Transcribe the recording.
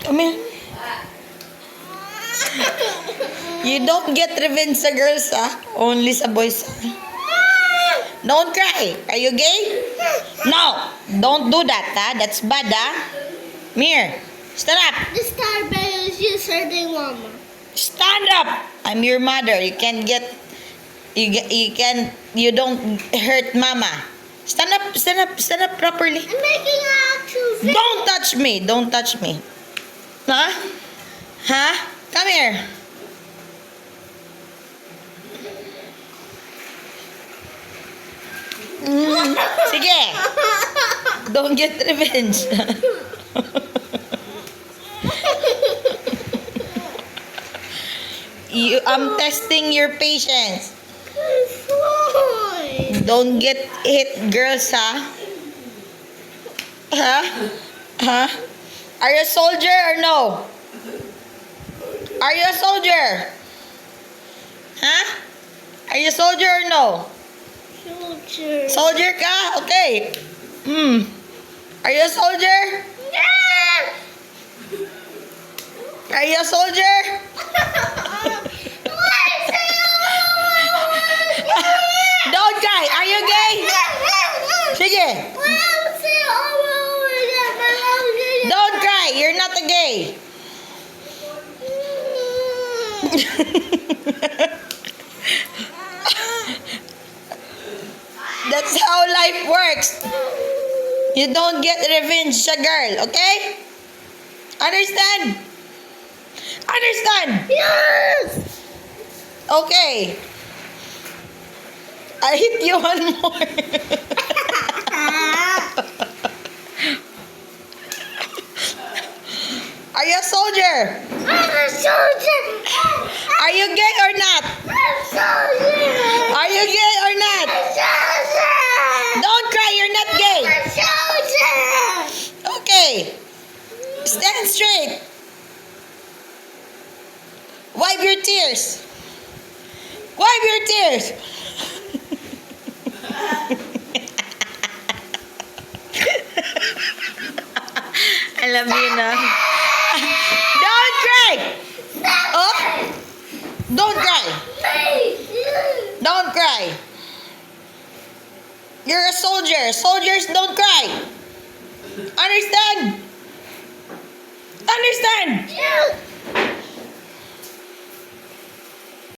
Come here. You don't get revenge sa girls, only sa boys. Don't cry. Are you gay? No. Don't do that, That's bad, Mir, stand up. The star bell is just hurting Mama. Stand up. I'm your mother. You can't get. You don't hurt Mama. Stand up. Stand up. Stand up properly. I'm making an actual video. Don't touch me. Don't touch me. Huh? Huh? Come here. Sige. Don't get revenge. I'm testing your patience. Don't get hit, girls, Huh? Huh? Are you a soldier or no? Are you a soldier? Huh? Are you a soldier or no? Soldier. Soldier ka? Okay. Are you a soldier? Yeah! Are you a soldier? Don't cry. Are you gay? Sige. Don't cry. You're not a gay. That's how life works. You don't get revenge sa girl, okay? Understand? Understand? Yes! Okay. I hit you one more. Are you a soldier? I'm a soldier! Are you gay or not? I'm a soldier! Are you gay or not? Soldier! Don't cry, you're not gay. I'm a soldier! Okay. Stand straight. Wipe your tears. Wipe your tears. I love you na. Don't cry. Oh. Don't cry. Don't cry. You're a soldier. Soldiers don't cry. Understand? Understand? Yeah!